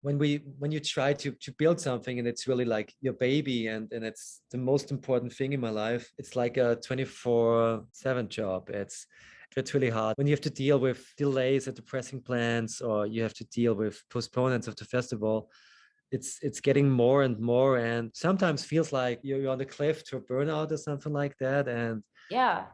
when you try to build something and it's really like your baby and it's the most important thing in my life, it's like a 24/7 job. It's really hard when you have to deal with delays at the pressing plants, or you have to deal with postponements of the festival. It's getting more and more, and sometimes feels like you're on the cliff to a burnout or something like that. And Yeah.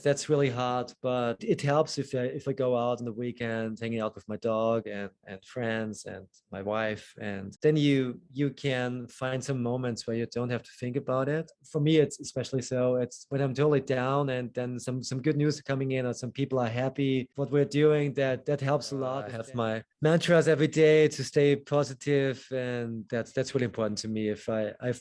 that's really hard, but it helps if I go out on the weekend, hanging out with my dog and friends and my wife, and then you can find some moments where you don't have to think about it. For me, it's especially so. It's when I'm totally down, and then some good news coming in, or some people are happy what we're doing. That helps a lot. I have my mantras every day to stay positive, and that's really important to me. If I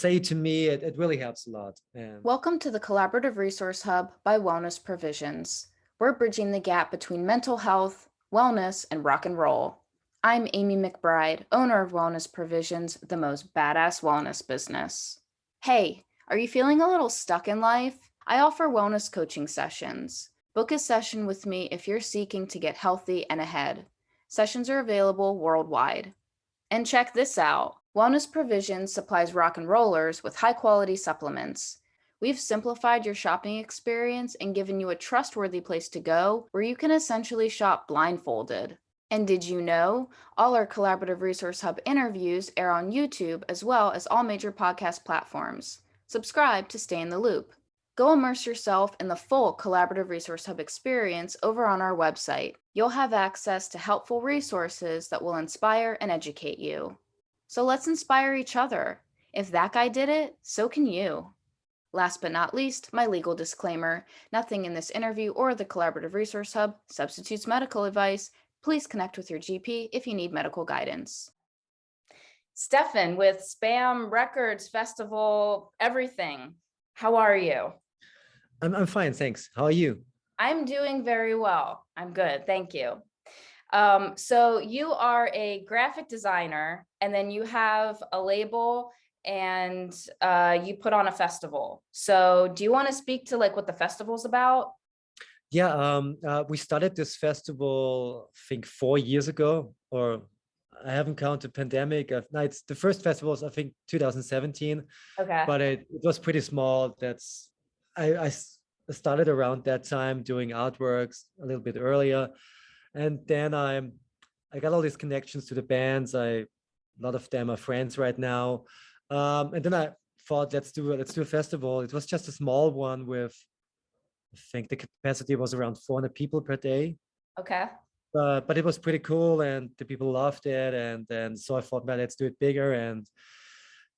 say it to me, it really helps a lot. And Welcome to the Collaborative Resource Hub by Wellness Provisions. We're bridging the gap between mental health, wellness, and rock and roll. I'm Amy McBride, owner of Wellness Provisions, the most badass wellness business. Hey, are you feeling a little stuck in life? I offer wellness coaching sessions. Book a session with me if you're seeking to get healthy and ahead. Sessions are available worldwide. And check this out. Wellness Provisions supplies rock and rollers with high-quality supplements. We've simplified your shopping experience and given you a trustworthy place to go where you can essentially shop blindfolded. And did you know all our Collaborative Resource Hub interviews air on YouTube as well as all major podcast platforms? Subscribe to stay in the loop. Go immerse yourself in the full Collaborative Resource Hub experience over on our website. You'll have access to helpful resources that will inspire and educate you. So let's inspire each other. If that guy did it, so can you. Last but not least, my legal disclaimer. Nothing in this interview or the Collaborative Resource Hub substitutes medical advice. Please connect with your GP if you need medical guidance. Stefan with SBÄM Records Festival, everything. How are you? I'm fine, thanks. How are you? I'm doing very well. I'm good, thank you. So you are a graphic designer, and then you have a label, and you put on a festival. So do you want to speak to like what the festival's about? Yeah, we started this festival, I think 4 years ago, or I haven't counted pandemic. No, it's the first festival was, I think, 2017. Okay. But it was pretty small. I started around that time doing artworks a little bit earlier, and then I got all these connections to the bands. A lot of them are friends right now, and then I thought, let's do a festival. It was just a small one with, I think the capacity was around 400 people per day. Okay. But it was pretty cool, and the people loved it, and then so I thought, well, let's do it bigger. And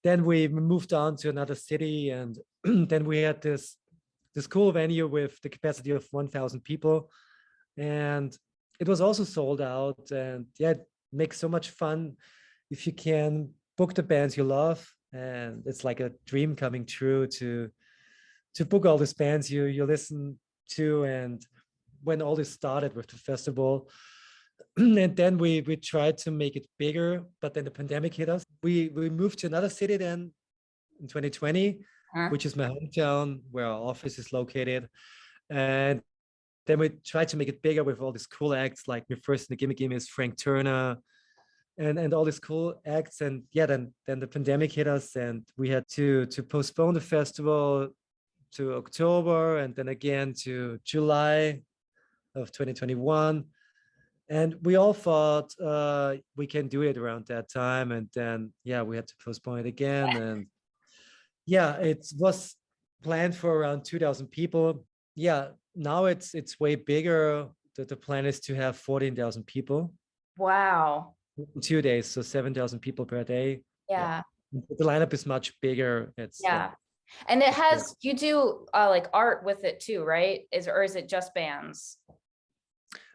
then we moved on to another city, and then we had this cool venue with the capacity of 1,000 people, and it was also sold out. And yeah, it makes so much fun if you can book the bands you love, and it's like a dream coming true to book all these bands you listen to. And when all this started with the festival, and then we tried to make it bigger, but then the pandemic hit us. We moved to another city then in 2020, which is my hometown where our office is located. And then we tried to make it bigger with all these cool acts, like my first in the Gimme Gimme is Frank Turner, and all these cool acts. And yeah, then the pandemic hit us, and we had to postpone the festival to October, and then again to July of 2021. And we all thought we can do it around that time. And then, yeah, we had to postpone it again. And yeah, it was planned for around 2,000 people. Yeah, now it's way bigger. The plan is to have 14,000 people. Wow. In 2 days, so 7,000 people per day. Yeah. The lineup is much bigger. Yeah. And it has, you do like art with it too, right? Or is it just bands?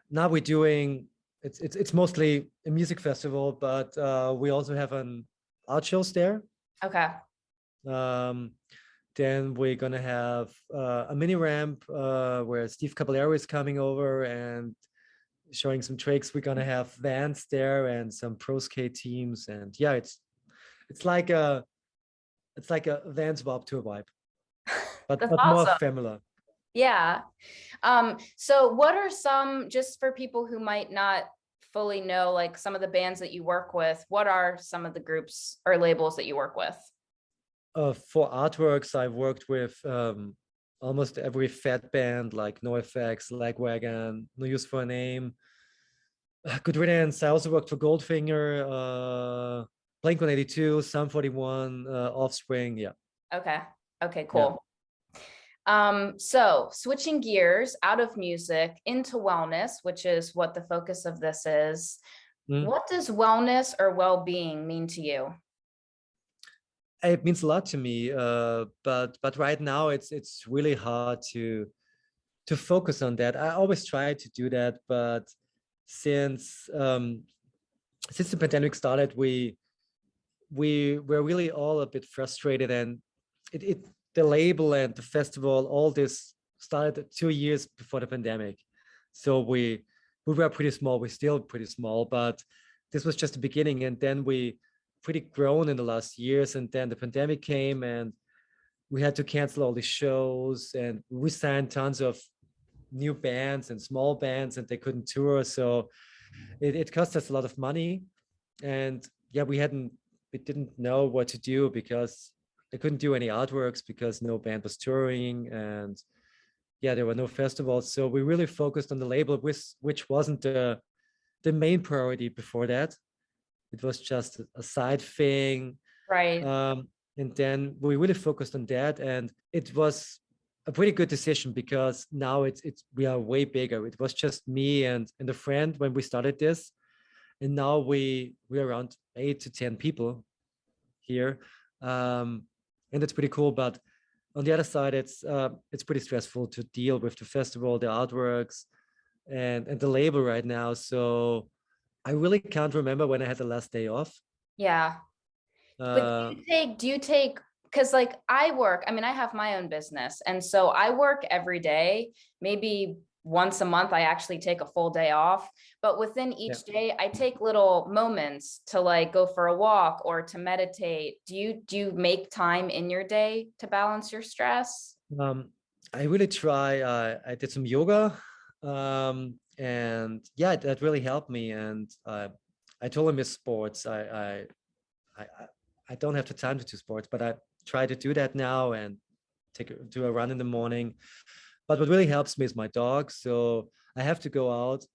Now we're doing, it's mostly a music festival, but we also have an art shows there. Okay. Then we're gonna have a mini ramp where Steve Caballero is coming over and showing some tricks. We're gonna have vans there and some pro skate teams, and yeah, it's like a Vans Bob tour vibe, but awesome. More familiar. Yeah. So what are some, just for people who might not fully know like some of the bands that you work with, what are some of the groups or labels that you work with? For artworks, I've worked with almost every fat band like NoFX, Lagwagon, No Use for a Name, Good Riddance. I also worked for Goldfinger, Blink-182, Sum 41, Offspring. Yeah. Okay. Okay, Yeah. cool. So switching gears out of music into wellness, which is what the focus of this is. What does wellness or well-being mean to you? It means a lot to me, but right now it's really hard to focus on that. I always try to do that, but since the pandemic started, we were really all a bit frustrated, and it the label and the festival, all this started 2 years before the pandemic. So we were pretty small. We're still pretty small, but this was just the beginning, and then we pretty grown in the last years, and then the pandemic came, and we had to cancel all the shows, and we signed tons of new bands and small bands, and they couldn't tour. So it cost us a lot of money, and yeah, we didn't know what to do because I couldn't do any artworks because no band was touring, and yeah, there were no festivals. So we really focused on the label, which wasn't the main priority before that. It was just a side thing. Right. And then we really focused on that, and it was a pretty good decision because now it's we are way bigger. It was just me and a friend when we started this, and now we're around 8 to 10 people here, and it's pretty cool. But on the other side, it's pretty stressful to deal with the festival, the artworks, and the label right now. So I really can't remember when I had the last day off. Yeah. But do you take, because like I work, I mean, I have my own business. And so I work every day, maybe once a month, I actually take a full day off. But within each day, I take little moments to like go for a walk or to meditate. Do you make time in your day to balance your stress? I really try. I did some yoga, and yeah, that really helped me. And I totally miss sports. I I don't have the time to do sports, but I try to do that now and do a run in the morning. But what really helps me is my dog. So I have to go out,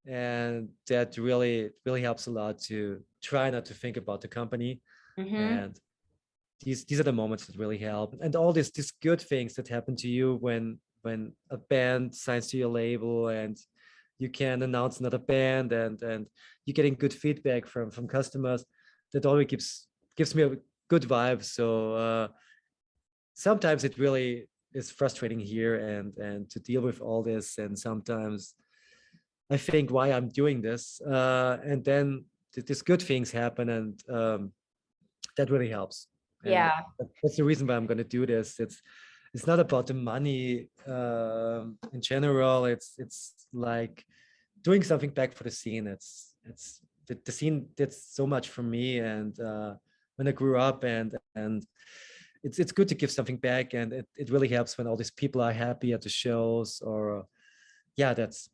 and that really helps a lot to try not to think about the company. And these are the moments that really help. And all these good things that happen to you when a band signs to your label, and you can announce another band, and you're getting good feedback from customers. That always gives me a good vibe. So sometimes it really is frustrating here, and to deal with all this, and sometimes I think why I'm doing this, and then these good things happen, and that really helps. And Yeah. that's the reason why I'm going to do this. It's not about the money in general. It's like doing something back for the scene. It's the scene did so much for me, and when I grew up, and it's good to give something back, and it really helps when all these people are happy at the shows. Or yeah, that's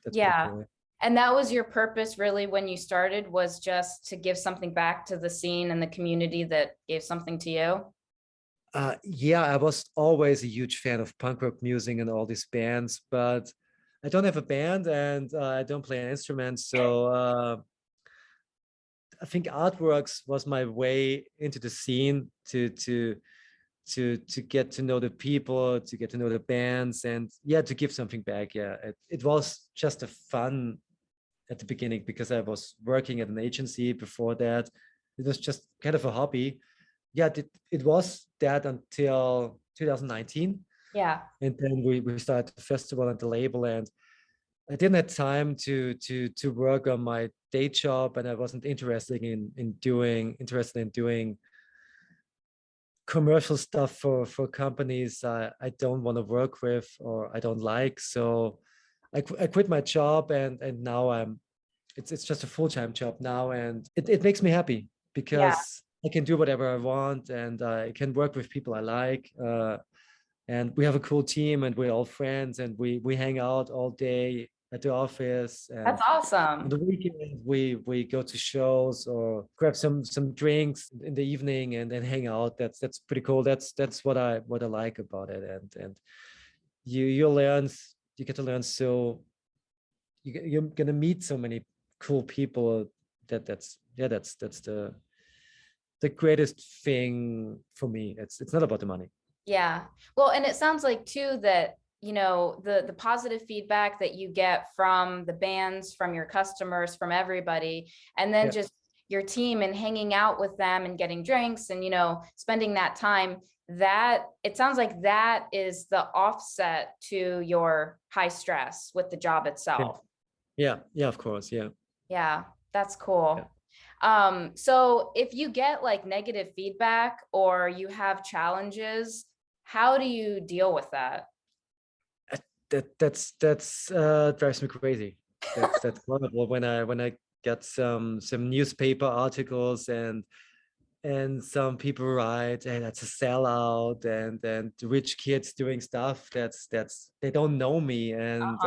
pretty cool. And that was your purpose really when you started, was just to give something back to the scene and the community that gave something to you? Yeah, I was always a huge fan of punk rock music and all these bands, but I don't have a band, and I don't play an instrument. So I think artworks was my way into the scene to get to know the people, to get to know the bands, and yeah, to give something back. Yeah, it was just a fun at the beginning because I was working at an agency before that. It was just kind of a hobby. Yeah, it was that until 2019. Yeah. And then we started the festival and the label, and I didn't have time to work on my day job, and I wasn't interested in doing commercial stuff for companies I don't want to work with or I don't like. So I quit my job, and now it's just a full-time job now, and it makes me happy Yeah. because I can do whatever I want, and I can work with people I like, and we have a cool team, and we're all friends, and we hang out all day at the office, and That's awesome. on the weekend we go to shows or grab some drinks in the evening and then hang out. That's pretty cool. That's what I like about it. And you learn, you get to learn, so you're gonna meet so many cool people. That's the greatest thing for me. It's not about the money. Yeah. Well, and it sounds like too that, you know, the positive feedback that you get from the bands, from your customers, from everybody, and then just your team and hanging out with them and getting drinks and, you know, spending that time, that it sounds like that is the offset to your high stress with the job itself. Yeah, of course. Yeah, that's cool. So if you get like negative feedback or you have challenges, how do you deal with that? That's drives me crazy. That's horrible when I get some newspaper articles and some people write, hey, that's a sellout, and the rich kids doing stuff that's they don't know me, and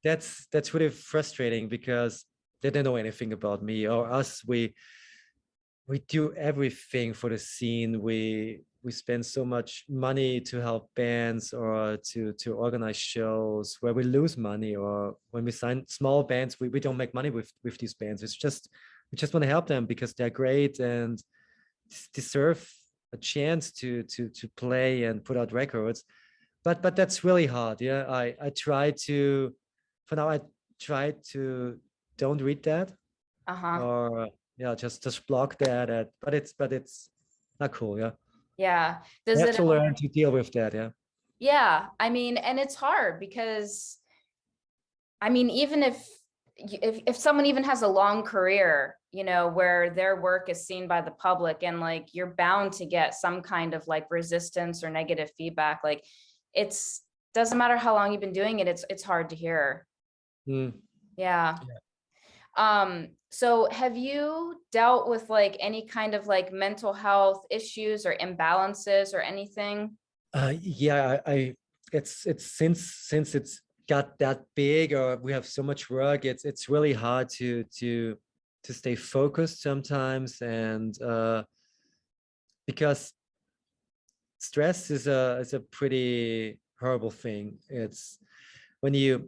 that's really frustrating because they don't know anything about me or us. We do everything for the scene. We spend so much money to help bands or to organize shows where we lose money, or when we sign small bands, we don't make money with these bands. It's just, we just want to help them because they're great and deserve a chance to play and put out records. But that's really hard. Yeah, I try to, for now, I try to don't read that, or just block that. But it's not cool. Yeah. You have to learn to deal with that. Yeah. I mean, and it's hard because, I mean, even if someone even has a long career, you know, where their work is seen by the public, and like you're bound to get some kind of like resistance or negative feedback, like it's doesn't matter how long you've been doing it, it's hard to hear. Yeah. So have you dealt with like any kind of like mental health issues or imbalances or anything? Yeah, it's since it's got that big, or we have so much work, it's really hard to stay focused sometimes, and because stress is a pretty horrible thing. It's when the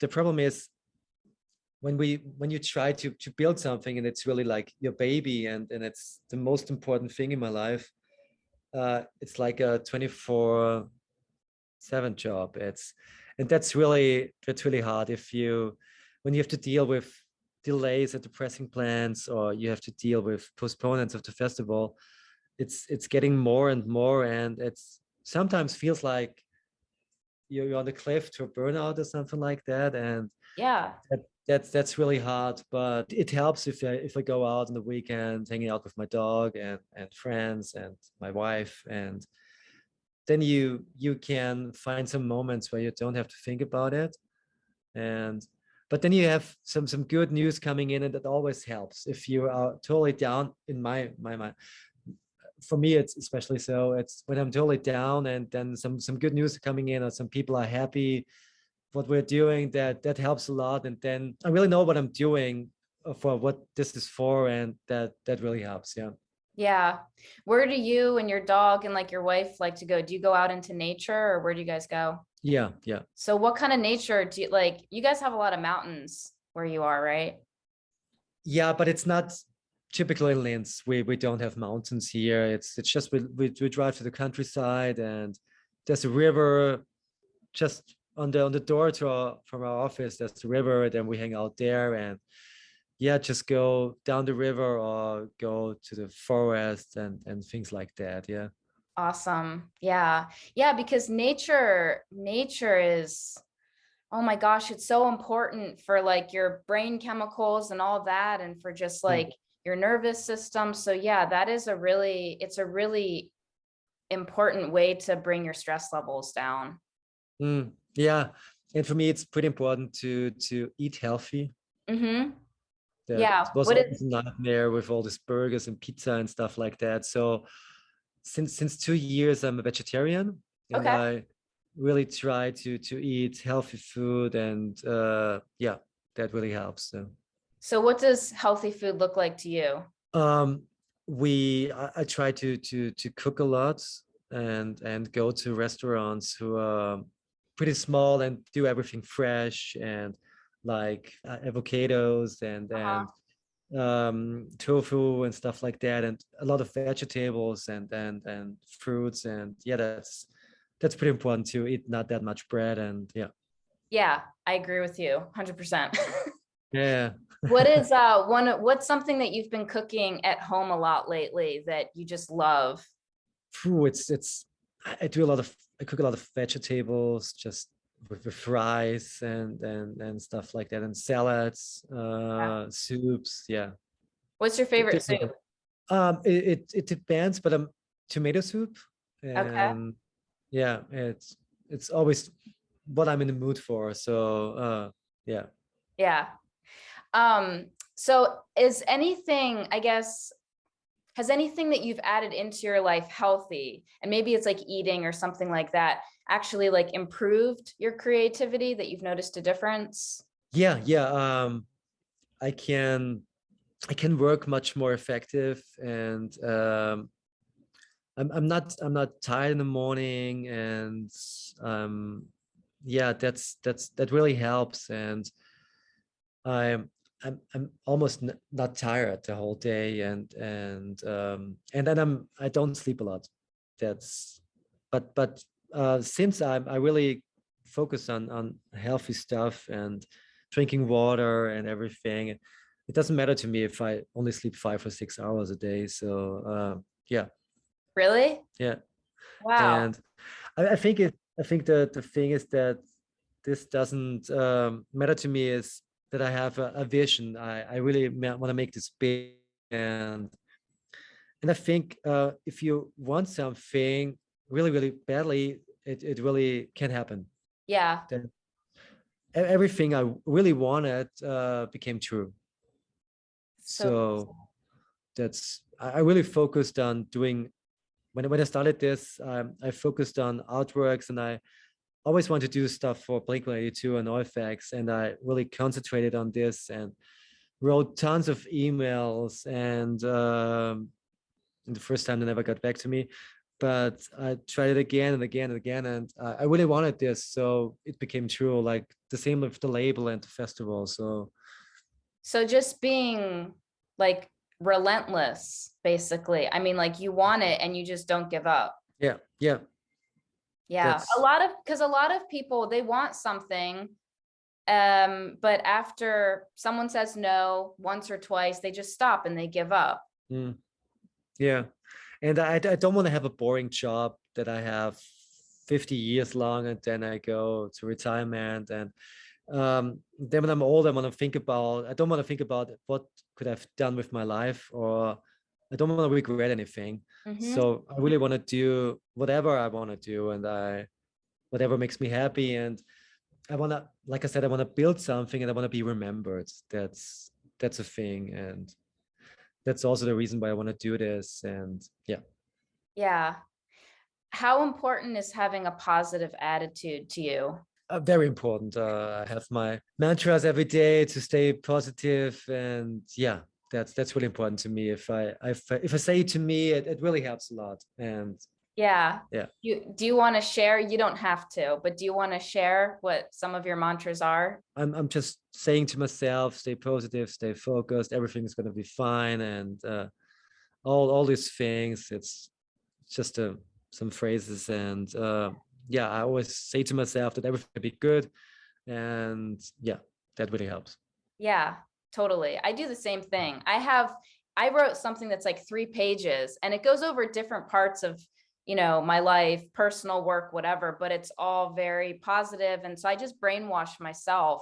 problem is when you try to build something and it's really like your baby, and it's the most important thing in my life. It's like a 24/7 job. And that's really hard when you have to deal with delays at the pressing plants, or you have to deal with postponements of the festival. It's getting more and more, and it's sometimes feels like you're on the cliff to a burnout or something like that. And that's really hard, but it helps if I go out on the weekend, hanging out with my dog and friends and my wife, and then you can find some moments where you don't have to think about it. But then you have some good news coming in, and that always helps. If you are totally down, in my mind, for me it's especially so, it's when I'm totally down and then some good news coming in, or some people are happy what we're doing, that helps a lot. And then I really know what I'm doing for what this is for, and that really helps. Yeah. Where do you and your dog and like your wife like to go? Do you go out into nature, or where do you guys go? Yeah. So what kind of nature do you like? You guys have a lot of mountains where you are, right? Yeah, but it's not typical in Linz. We don't have mountains here. It's just we drive to the countryside, and there's a river just on the door from our office. There's a river, then we hang out there, and just go down the river or go to the forest and things like that. Yeah. Awesome. Yeah. Because nature is, oh my gosh, it's so important for like your brain chemicals and all that, and for just like your nervous system. So yeah, it's a really important way to bring your stress levels down. Yeah. And for me, it's pretty important to eat healthy. That was always a nightmare with all these burgers and pizza and stuff like that. So since 2 years, I'm a vegetarian, and really try to eat healthy food, and yeah, that really helps. So what does healthy food look like to you? Um, I try to cook a lot, and go to restaurants who are pretty small and do everything fresh, and like avocados and tofu and stuff like that, and a lot of vegetables and fruits, and yeah, that's pretty important to eat not that much bread, and yeah. Yeah, I agree with you 100%. Yeah. What is what's something that you've been cooking at home a lot lately that you just love? Phew, it's I cook a lot of vegetables, just with rice and stuff like that, and salads, Yeah. soups. Yeah. What's your favorite There's soup? it depends, but tomato soup, Okay. and yeah, it's always what I'm in the mood for. So yeah. Yeah. So is anything, I guess, has anything that you've added into your life healthy, and maybe it's like eating or something like that, actually like improved your creativity, that you've noticed a difference? Yeah, yeah. I can I can work much more effective, and I'm not tired in the morning, and yeah, that really helps, and I'm I'm almost not tired the whole day, and then I don't sleep a lot. That's but since I really focus on healthy stuff and drinking water and everything, it doesn't matter to me if I only sleep 5 or 6 hours a day. So yeah. Really? Yeah. Wow. And I think the thing is that this doesn't matter to me, is that I have a vision. I really want to make this big, and I think if you want something really really badly, it really can happen. Yeah. Then everything I really wanted became true. So So that's I really focused on doing. When I started this, I focused on artworks, and I always wanted to do stuff for Blink-182 and NoFX, and I really concentrated on this and wrote tons of emails. And the first time they never got back to me, but I tried it again and again and again, and I really wanted this, so it became true. Like the same with the label and the festival. So so just being like relentless, basically. I mean, like you want it and you just don't give up. yeah, yeah, Yeah. A that's lot of, because a lot of people, they want something, but after someone says no once or twice, they just stop and they give up. mm, yeah. And I don't want to have a boring job that I have 50 years long, and then I go to retirement. And then when I'm old, I don't want to think about what could I've done with my life, or I don't want to regret anything. Mm-hmm. So I really want to do whatever I want to do, and whatever makes me happy. And I want to, like I said, I want to build something, and I want to be remembered. That's a thing. And that's also the reason why I want to do this. And yeah. Yeah. How important is having a positive attitude to you? Very important. I have my mantras every day to stay positive, and yeah, that's really important to me. If I say it to me, it really helps a lot. And Yeah. yeah, Do you want to share? You don't have to, but do you want to share what some of your mantras are? I'm just saying to myself, stay positive, stay focused, everything's gonna be fine, and all these things. It's just some phrases, and yeah, I always say to myself that everything will be good, and yeah, that really helps. Yeah, totally. I do the same thing. I wrote something that's like 3 pages and it goes over different parts of, my life, personal work, whatever, but it's all very positive. And so I just brainwash myself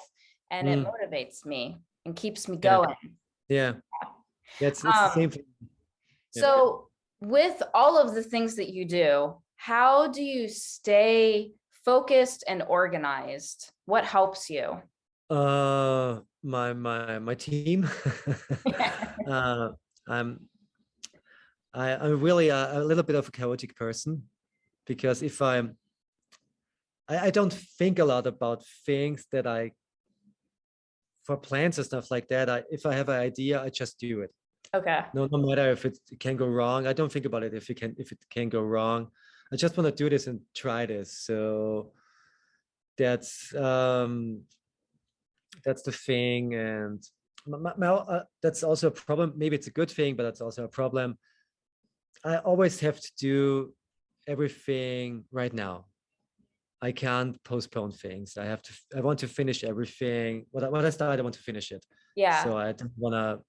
and it Mm, motivates me and keeps me yeah, going. yeah. Yeah, it's the same Um, thing. Yeah. so with all of the things that you do, how do you stay focused and organized? What helps you? My team. uh, I'm I'm really a little bit of a chaotic person, because I don't think a lot about things that for plans and stuff like that. If I have an idea, I just do it. Okay. No matter if it can go wrong. I don't think about it if it can go wrong. I just want to do this and try this. So that's the thing. And that's also a problem. Maybe it's a good thing, but that's also a problem. I always have to do everything right now. I can't postpone things. I want to finish everything. What I start, I want to finish it. Yeah. So I don't want to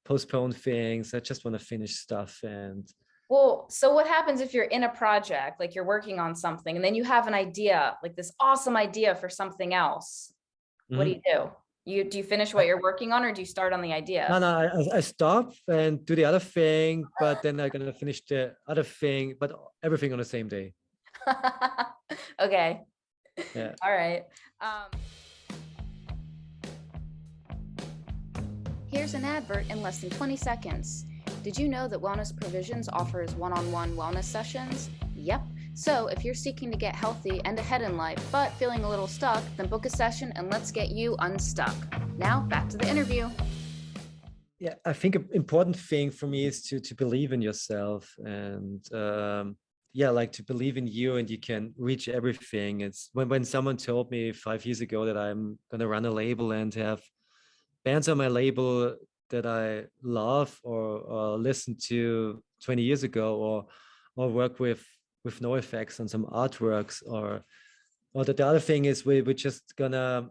postpone things. I just want to finish stuff. And well, so what happens if you're in a project, like you're working on something, and then you have an idea, like this awesome idea for something else? What do you do? Do you finish what you're working on, or do you start on the idea? No, I stop and do the other thing, but then I'm gonna finish the other thing, but everything on the same day. Okay. Yeah. All right. Here's an advert in less than 20 seconds. Did you know that Wellness Provisions offers one-on-one wellness sessions? Yep. So if you're seeking to get healthy and ahead in life, but feeling a little stuck, then book a session and let's get you unstuck. Now back to the interview. Yeah, I think an important thing for me is to believe in yourself, and like to believe in you, and you can reach everything. It's when someone told me 5 years ago that I'm gonna run a label and have bands on my label that I love or listened to 20 years ago, or work with no effects on some artworks, or the other thing is we're just gonna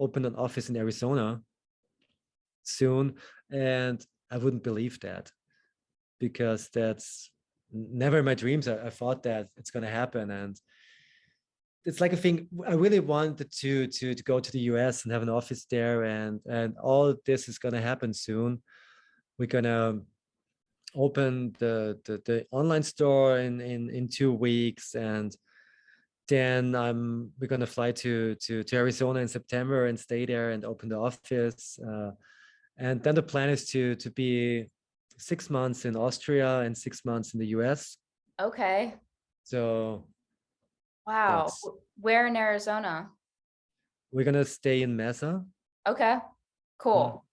open an office in Arizona soon, and I wouldn't believe that, because that's never in my dreams. I thought that it's gonna happen, and it's like a thing. I really wanted to go to the US and have an office there, and all this is gonna happen soon. We're gonna open the online store in 2 weeks, and then we're gonna fly to Arizona in September and stay there and open the office. And then the plan is to be 6 months in Austria and 6 months in the US. Okay. So wow. Where in Arizona? We're gonna stay in Mesa. Okay, cool.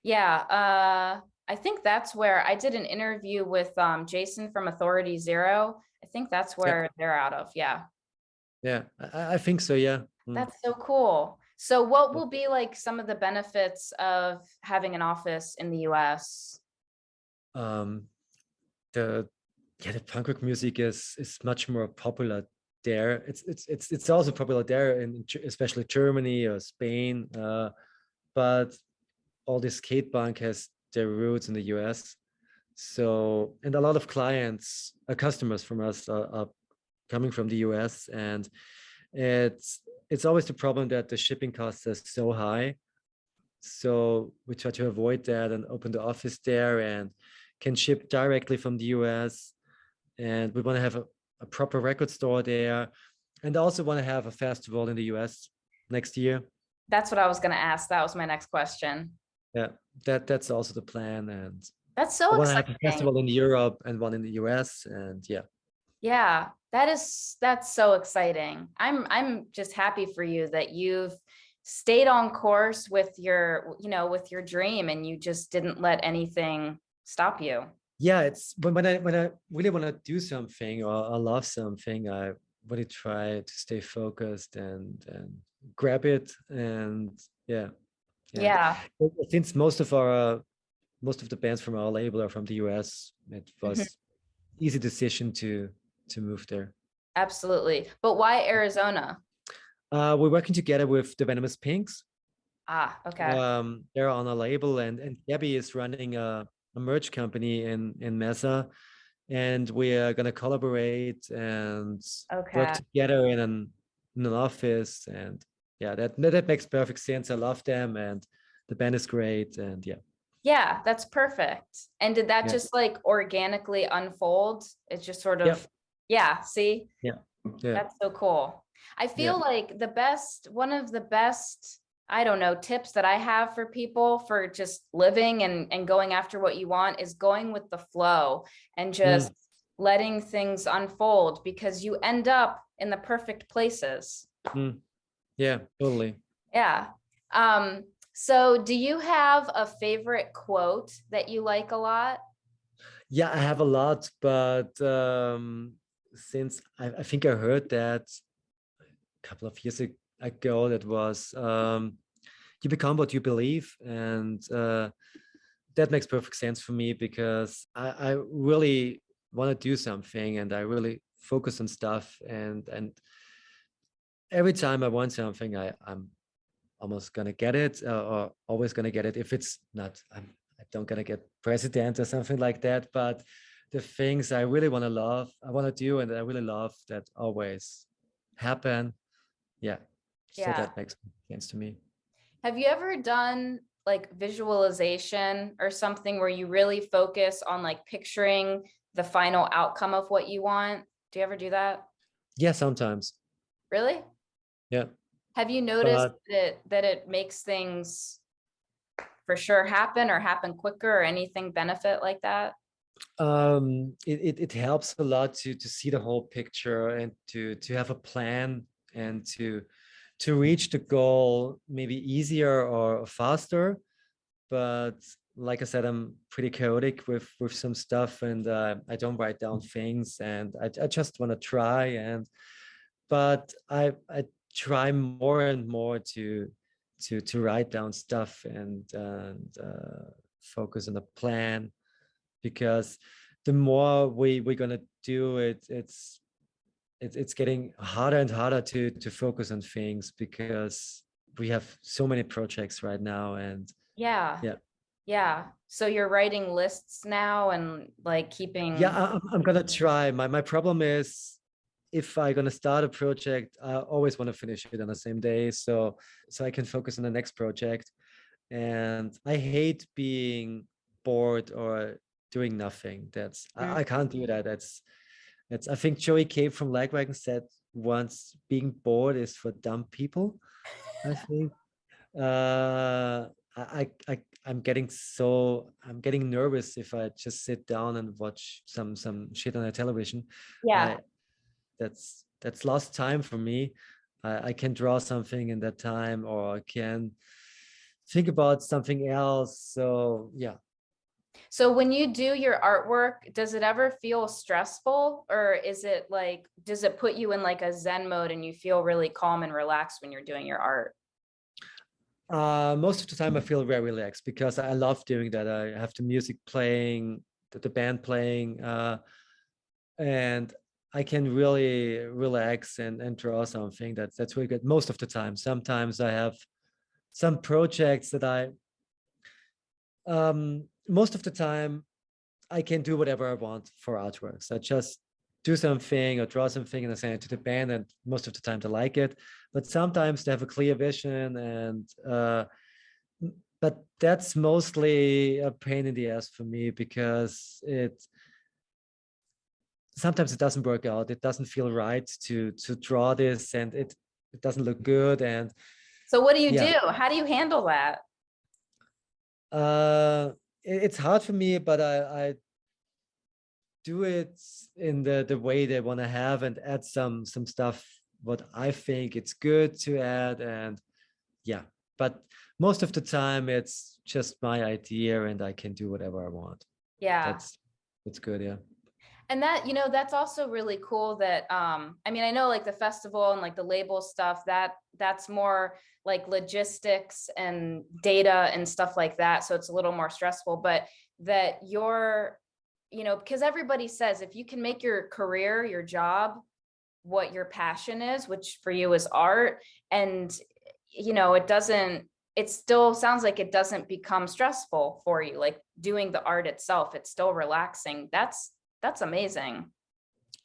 Yeah, I think that's where I did an interview with Jason from Authority Zero. I think that's where they're out of. Yeah. Yeah, I think so. Yeah. That's so cool. So what will be like some of the benefits of having an office in the US? The punk rock music is much more popular there. It's also popular there, in especially Germany or Spain. But all this skate punk has their roots in the US. So, and a lot of clients, customers from us are coming from the US, and it's always the problem that the shipping costs are so high. So we try to avoid that and open the office there and can ship directly from the US. And we want to have a proper record store there, and also want to have a festival in the US next year. That's what I was going to ask. That was my next question. Yeah, that's also the plan. And that's so exciting. I want to have a festival in Europe and one in the US, and yeah, that's so exciting. I'm just happy for you that you've stayed on course with your dream, and you just didn't let anything stop you. Yeah, it's when I really want to do something or I love something, I really try to stay focused and grab it. And yeah. Since most of the bands from our label are from the US, it was easy decision to move there. Absolutely. But why Arizona? We're working together with the Venomous Pinks. Okay. They're on a label, and Gabby is running a merch company in Mesa, and we are gonna collaborate and work together in an office. And yeah, that makes perfect sense. I love them, and the band is great, and yeah, that's perfect. And did that just like organically unfold? It's just sort of see? Yeah. That's so cool. I feel like one of the best, I don't know, tips that I have for people for just living and going after what you want is going with the flow and just letting things unfold, because you end up in the perfect places. Yeah, totally. Yeah. So do you have a favorite quote that you like a lot? Yeah, I have a lot, but since I think I heard that a couple of years ago, that was you become what you believe, and that makes perfect sense for me because I really want to do something, and I really focus on stuff, and every time I want something, I'm almost gonna get it, or always gonna get it. If it's not, I don't gonna get president or something like that. But the things I really want to love, I want to do, and I really love, that always happen. Yeah. So Yeah. that makes sense to me. Have you ever done like visualization or something where you really focus on like picturing the final outcome of what you want? Do you ever do that? Yeah, sometimes. Really? Yeah. Have you noticed But that it makes things for sure happen or happen quicker or anything benefit like that? it helps a lot to see the whole picture, and to have a plan, and to reach the goal maybe easier or faster. But like I said, I'm pretty chaotic with some stuff, and I don't write down things, and I just want to try. And but I try more and more to write down stuff, and focus on a plan, because the more we're gonna do it, it's getting harder and harder to focus on things, because we have so many projects right now. And Yeah. yeah. Yeah. So you're writing lists now and like Yeah, keeping. I'm gonna try. My problem is, if I'm gonna start a project, I always want to finish it on the same day, so I can focus on the next project. And I hate being bored or doing nothing. I can't do that. That's I think Joey K from Lagwagon said once, being bored is for dumb people, I think. uh I'm getting nervous if I just sit down and watch some shit on the television. Yeah. I that's lost time for me. I can draw something in that time, or I can think about something else. So yeah. So when you do your artwork, does it ever feel stressful or is it like, does it put you in like a Zen mode and you feel really calm and relaxed when you're doing your art? Most of the time I feel very relaxed, because I love doing that. I have the music playing, the band playing, and I can really relax and draw something that's really good most of the time. Sometimes I have some projects that most of the time I can do whatever I want for artworks. I just do something or draw something and I send it to the band, and most of the time they like it. But sometimes they have a clear vision, and but that's mostly a pain in the ass for me, because it sometimes it doesn't work out. It doesn't feel right to draw this, and it doesn't look good. And So what do you yeah, do? How do you handle that? it's hard for me, but I do it in the way they want to have, and add some stuff what I think it's good to add. And yeah, but most of the time it's just my idea, and I can do whatever I want. Yeah. That's good. Yeah. And that, that's also really cool that I mean, I know like the festival and like the label stuff, that's more like logistics and data and stuff like that. So it's a little more stressful, but that you're, because everybody says if you can make your career, your job, what your passion is, which for you is art, and it still sounds like it doesn't become stressful for you, like doing the art itself, it's still relaxing. That's amazing.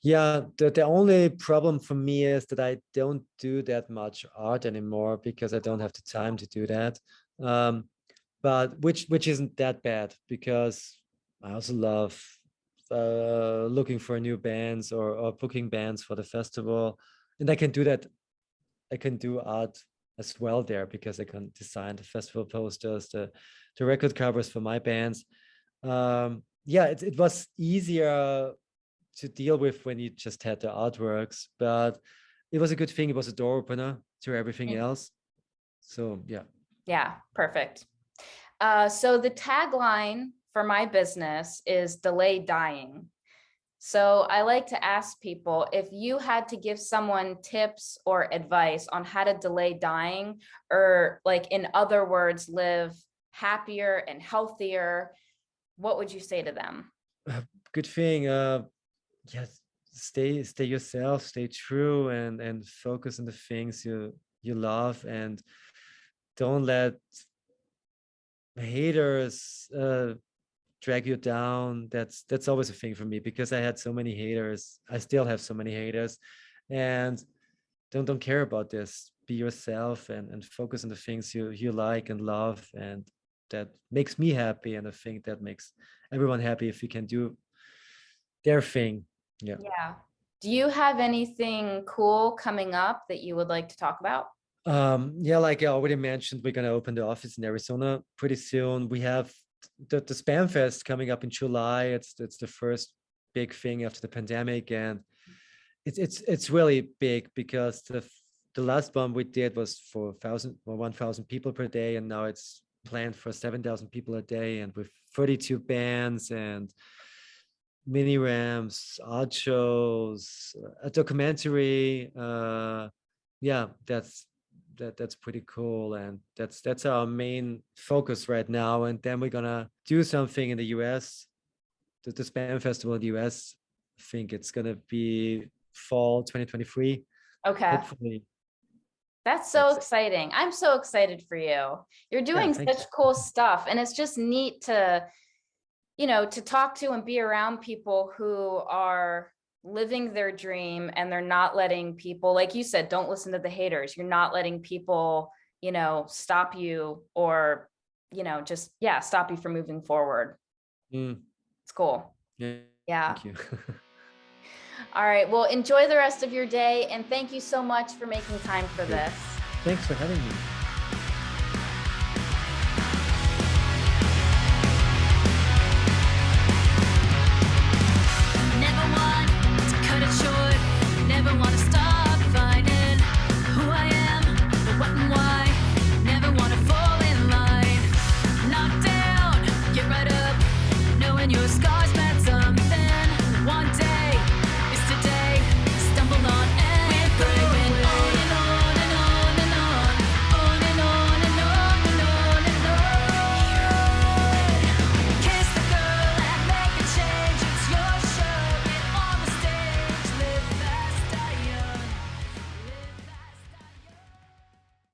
Yeah, the only problem for me is that I don't do that much art anymore, because I don't have the time to do that. Um, but which isn't that bad, because I also love looking for new bands, or booking bands for the festival, and I can do that. I can do art as well there, because I can design the festival posters, the record covers for my bands. Yeah, it was easier to deal with when you just had the artworks, but it was a good thing. It was a door opener to everything Mm. else. So yeah. Yeah, perfect. So the tagline for my business is delay dying. So I like to ask people, if you had to give someone tips or advice on how to delay dying, or like in other words, live happier and healthier, what would you say to them? Good thing. Yes, stay yourself, stay true, and focus on the things you love, and don't let haters drag you down. That's always a thing for me, because I had so many haters. I still have so many haters, and don't care about this. Be yourself, and focus on the things you like and love, and that makes me happy, and I think that makes everyone happy if you can do their thing. Yeah. Yeah. Do you have anything cool coming up that you would like to talk about? Yeah, like I already mentioned, we're gonna open the office in Arizona pretty soon. We have the SBÄM Fest coming up in July. It's the first big thing after the pandemic, and it's really big, because the last one we did was for 1,000 people per day, and now it's planned for 7,000 people a day, and with 32 bands and mini ramps, art shows, a documentary. Yeah, that's pretty cool, and that's our main focus right now. And then we're gonna do something in the US, the SBÄM Festival in the US. I think it's gonna be fall 2023. Okay. Hopefully. That's so That's exciting. I'm so excited for you. You're Yeah, doing thank such you. cool stuff. And it's just neat to, to talk to and be around people who are living their dream, and they're not letting people, like you said, don't listen to the haters. You're not letting people, stop you, or, just, yeah, stop you from moving forward. Mm, It's cool. yeah, Yeah. thank you. All right. Well, enjoy the rest of your day. And thank you so much for making time for this. Thanks for having me.